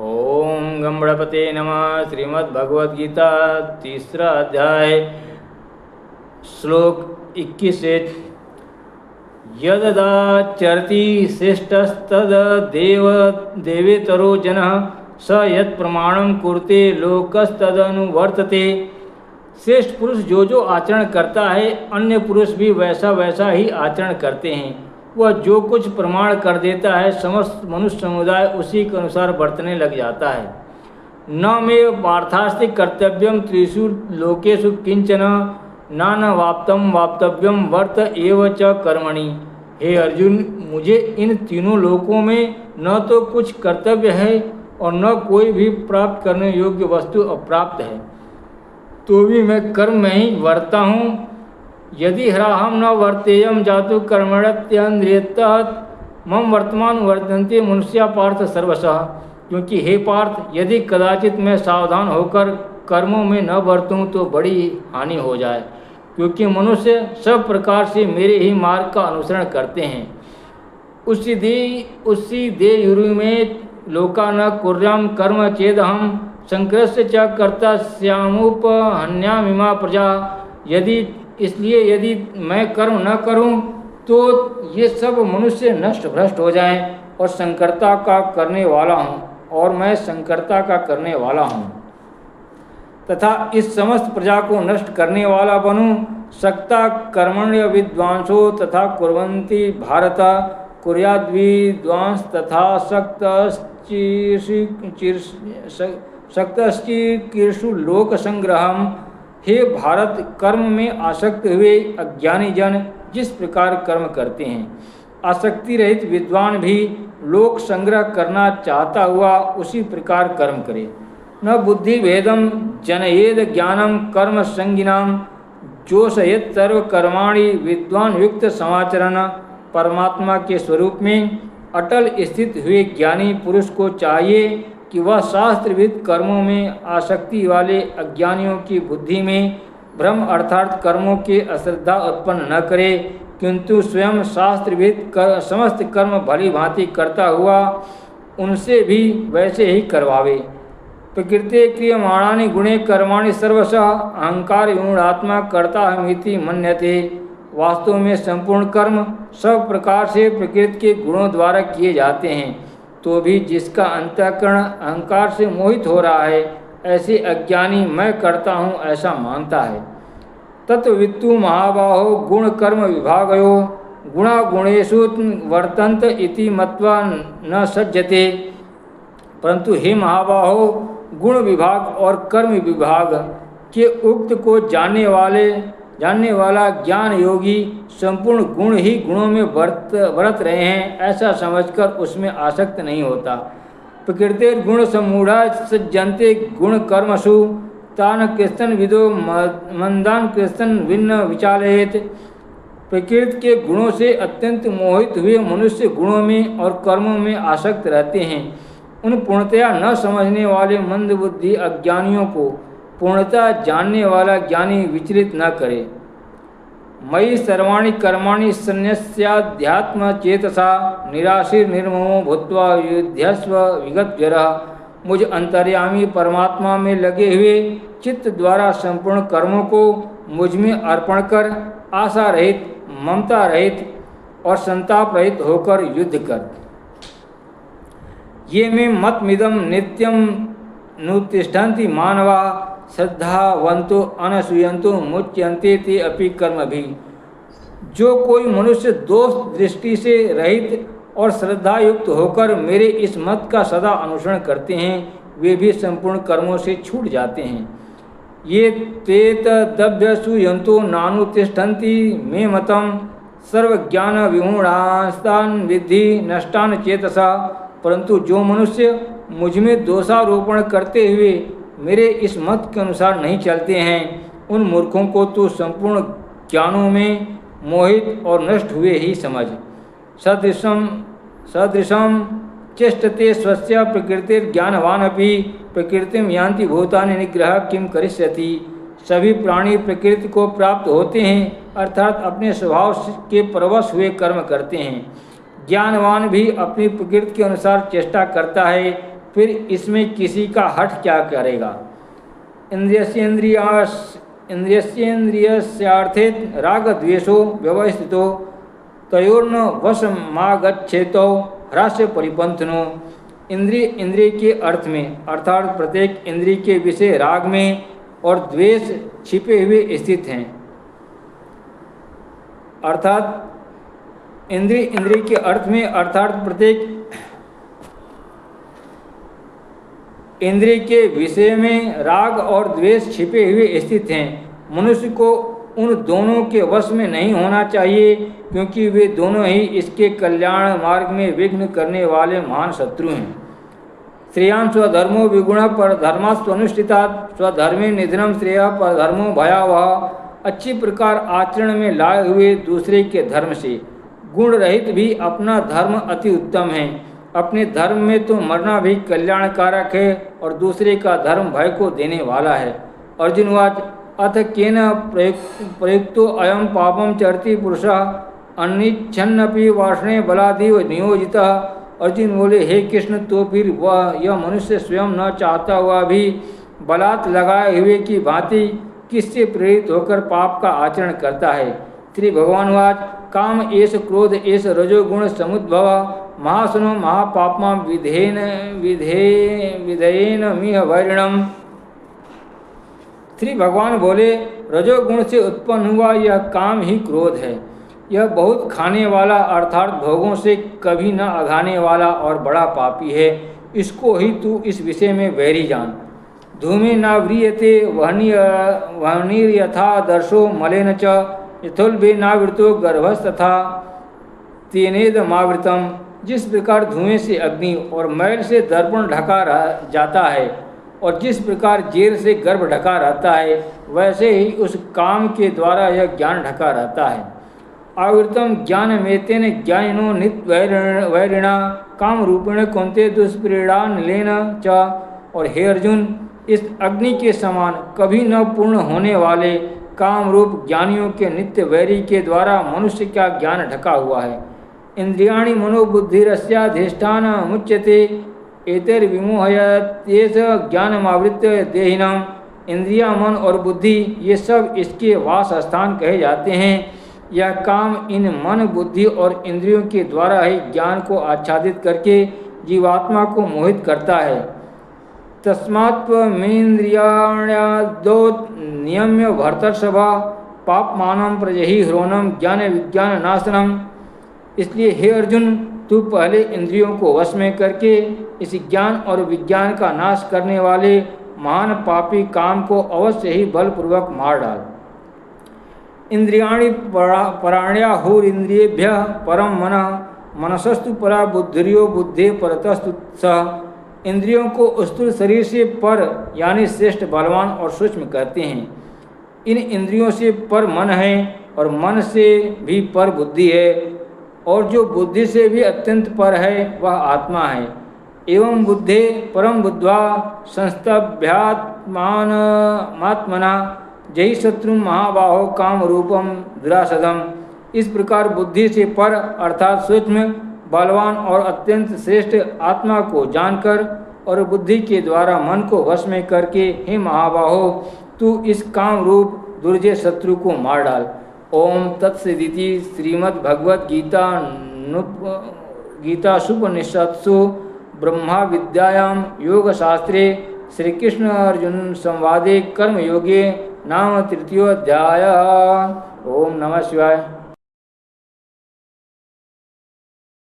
ओम गणपते नमः। श्रीमद्भगवद्गीता तीसरा अध्याय श्लोक 21 से यददाचरति श्रेष्ठस्तद देवेतरो जनः स यत् प्रमाणं कुरुते लोकस्तदनुवर्तते। श्रेष्ठ पुरुष जो जो आचरण करता है अन्य पुरुष भी वैसा वैसा ही आचरण करते हैं। वह जो कुछ प्रमाण कर देता है समस्त मनुष्य समुदाय उसी के अनुसार बरतने लग जाता है। न मे पार्थास्ति कर्तव्यम त्रिषु लोकेषु किंचन नानवाप्तम वाप्तव्यम वर्त एव च कर्मणि। हे अर्जुन, मुझे इन तीनों लोकों में न तो कुछ कर्तव्य है और न कोई भी प्राप्त करने योग्य वस्तु अप्राप्त है, तो भी मैं कर्म में ही वर्ता हूँ। यदि हराहम न वर्तेयम जातु कर्मण्यत्यन्द्रियतः मम वर्तमान वर्तन्ते मनुष्या पार्थ सर्वशः। क्योंकि हे पार्थ, यदि कदाचित मैं सावधान होकर कर्मों में न बरतूं तो बड़ी हानि हो जाए, क्योंकि मनुष्य सब प्रकार से मेरे ही मार्ग का अनुसरण करते हैं। उसी देयुरु में लोका न कुर्याम कर्म चेदहम संकृष्य च कर्ता श्यामुपहन्यामिमा प्रजा। यदि मैं कर्म न करूं तो ये सब मनुष्य नष्ट भ्रष्ट हो जाएं और संकर्ता का करने वाला हूं और मैं संकर्ता का करने वाला हूं तथा इस समस्त प्रजा को नष्ट करने वाला बनूं। सक्ता कर्मण्य विद्वांसो तथा कुर्वन्ति भारत कुर्याद्विद्वांस तथा सक्तश्चिकीर्षु लोक संग्रहम। हे भारत, कर्म में आसक्त हुए अज्ञानी जन जिस प्रकार कर्म करते हैं, आसक्ति रहित विद्वान भी लोक संग्रह करना चाहता हुआ उसी प्रकार कर्म करे। न बुद्धि भेदम जनयेद ज्ञानम कर्म संगिनाम जोशयेत सर्व कर्माणि विद्वान युक्त समाचरण। परमात्मा के स्वरूप में अटल स्थित हुए ज्ञानी पुरुष को चाहिए कि वह शास्त्रविद कर्मों में आसक्ति वाले अज्ञानियों की बुद्धि में भ्रम अर्थात कर्मों की अश्रद्धा उत्पन्न न करे, किंतु स्वयं शास्त्रविद समस्त कर्म भली भांति करता हुआ उनसे भी वैसे ही करवावे। प्रकृते क्रियमाणानि गुणे कर्माणि सर्वशः अहंकार विमूढ़ात्मा कर्ता हमिति मन्यते। वास्तव में संपूर्ण कर्म सब प्रकार से प्रकृति के गुणों द्वारा किए जाते हैं, तो भी जिसका अंतःकरण अहंकार से मोहित हो रहा है ऐसे अज्ञानी मैं करता हूँ ऐसा मानता है। तत्वित्तु महाबाहो गुण कर्म विभागयो गुणा गुणेषु वर्तन्त इति मत्वा न सज्जते। परंतु हे महाबाहो, गुण विभाग और कर्म विभाग के उक्त को जानने वाला ज्ञान योगी संपूर्ण गुण ही गुणों में बरत रहे हैं ऐसा समझकर उसमें आसक्त नहीं होता। प्रकृति गुण समूढ़ा सज्जन्ते गुण कर्मसु तान कृष्ण विदो मंदान कृष्ण भिन्न विचालयेत। प्रकृति के गुणों से अत्यंत मोहित हुए मनुष्य गुणों में और कर्मों में आसक्त रहते हैं। उन पूर्णतया न समझने वाले मंद बुद्धि अज्ञानियों को पूर्णतः जानने वाला ज्ञानी विचलित न करे। मयि सर्वाणि कर्माणि सन्न्यस्याध्यात्म चेतसा निराशीर निर्ममो भूत्वा युध्यस्व विगतव्यरः। मुझ अंतर्यामी परमात्मा में लगे हुए चित्त द्वारा संपूर्ण कर्मों को मुझ में अर्पण कर आशा रहित, ममता रहित और संताप रहित होकर युद्ध कर। ये में मतमिदं नित्यं नुतिष्ठन्ति मानवा श्रद्धावन्तो अनसूयन्तो मुच्यन्ते ते अपि कर्म भी। जो कोई मनुष्य दोष दृष्टि से रहित और श्रद्धा युक्त होकर मेरे इस मत का सदा अनुसरण करते हैं वे भी संपूर्ण कर्मों से छूट जाते हैं। ये तेतदभ्यसूयन्तो नानुतिष्ठन्ति मे मतम सर्वज्ञान विमूढ़ास्तान् विद्धि नष्टान् चेतसा। परंतु जो मनुष्य मुझ में दोषारोपण करते हुए मेरे इस मत के अनुसार नहीं चलते हैं उन मूर्खों को तो संपूर्ण ज्ञानों में मोहित और नष्ट हुए ही समझ। सदृशम चेष्टते स्वस्य प्रकृतिर्ज्ञानवान् अपि प्रकृतिं यान्ति भूतानि निग्रह किम करिष्यति। सभी प्राणी प्रकृति को प्राप्त होते हैं अर्थात अपने स्वभाव के परवश हुए कर्म करते हैं। ज्ञानवान भी अपनी प्रकृति के अनुसार चेष्टा करता है फिर इसमें किसी का हठ क्या करेगा। इंद्रियस्येन्द्रियस्यार्थे रागद्वेषो व्यवस्थितो तयोर्न वशमागच्छेतो ह्रास्य परिपंथनो। इंद्रिय के अर्थ में अर्थात प्रत्येक इंद्रिय के विषय राग में और द्वेष छिपे हुए स्थित हैं। अर्थात इंद्रिय के अर्थ में अर्थात प्रत्येक इंद्रिय के विषय में राग और द्वेष छिपे हुए स्थित हैं। मनुष्य को उन दोनों के वश में नहीं होना चाहिए, क्योंकि वे दोनों ही इसके कल्याण मार्ग में विघ्न करने वाले महान शत्रु हैं। श्रेयान् स्वधर्मो विगुण पर धर्मास्वनुष्ठितात् स्वधर्मे निधनम श्रेय पर धर्मो भयावह। अच्छी प्रकार आचरण में लाए हुए दूसरे के धर्म से गुण रहित भी अपना धर्म अति उत्तम है। अपने धर्म में तो मरना भी कल्याणकारक है और दूसरे का धर्म भय को देने वाला है। अर्जुनवाच अथ केन प्रयुक्तो अयम पापम चरति पुरुषः अनिच्छन्नपि वासने बलादिव नियोजितः। अर्जुन बोले, हे कृष्ण, तो फिर वह यह मनुष्य स्वयं न चाहता हुआ भी बलात् लगाए हुए की भांति किससे प्रेरित होकर पाप का आचरण करता है। श्री भगवानवाच काम एष क्रोध एष रजोगुण समुद्भव महासनो महापापमा विधेयन मिह वैरिणम। श्री भगवान बोले, रजोगुण से उत्पन्न हुआ यह काम ही क्रोध है। यह बहुत खाने वाला अर्थात भोगों से कभी न अघाने वाला और बड़ा पापी है। इसको ही तू इस विषय में वैरी जान। धूमे न व्रियते वह्निर्यथा दर्शो मलेन च यथोल्बे नावृतो गर्भस्तथा तेनेदमावृतम। जिस प्रकार धुएं से अग्नि और मैल से दर्पण ढका जाता है और जिस प्रकार जेर से गर्भ ढका रहता है, वैसे ही उस काम के द्वारा यह ज्ञान ढका रहता है। आवृतम ज्ञान मेतेन ज्ञानिनो नित्य वैरिणा काम रूपेण कौन्ते दुष्प्रेरणा लेन च। और हे अर्जुन, इस अग्नि के समान कभी न पूर्ण होने वाले काम रूप ज्ञानियों के नित्य वैरी के द्वारा मनुष्य का ज्ञान ढका हुआ है। इंद्रियाणि मनोबुद्धिरस्याधिष्ठान मुच्यते एतैर्विमोहयत्येष ज्ञानमावृत्य देहिनाम। इंद्रिया, मन और बुद्धि ये सब इसके वास स्थान कहे जाते हैं। यह काम इन मन, बुद्धि और इंद्रियों के द्वारा ही ज्ञान को आच्छादित करके जीवात्मा को मोहित करता है। तस्मात्त्वमेन्द्रियाण्यादौ नियम्य भर्तर्षभा पापमानं प्रजहि ह्रोनम ज्ञान विज्ञान नाशनम। इसलिए हे अर्जुन, तू पहले इंद्रियों को वश में करके इस ज्ञान और विज्ञान का नाश करने वाले महान पापी काम को अवश्य ही बलपूर्वक मार डाल। इंद्रियाणि पराण्याहुरिन्द्रियेभ्यः परम मनः मनसस्तु परा बुद्धिर्यो बुद्धे परतस्तु सः। इंद्रियों को स्थूल शरीर से पर यानी श्रेष्ठ, बलवान और सूक्ष्म कहते हैं। इन इंद्रियों से पर मन है और मन से भी पर बुद्धि है, और जो बुद्धि से भी अत्यंत पर है वह आत्मा है। एवं बुद्धे परम बुद्ध्वा संस्तभ्यात्मात्मना जहि शत्रु महाबाहो काम रूपम दुरासदम। इस प्रकार बुद्धि से पर अर्थात सूक्ष्म, बलवान और अत्यंत श्रेष्ठ आत्मा को जानकर और बुद्धि के द्वारा मन को वश में करके हे महाबाहो, तू इस काम रूप दुर्जय शत्रु को मार डाल। ओम तत्सदिति श्रीमद्भगवद्गीतासूपनिषत्सु ब्रह्मा विद्यायां योगशास्त्रे श्रीकृष्ण अर्जुन संवादे कर्मयोगे नाम तृतीयोऽध्यायः। ओम नमः शिवाय।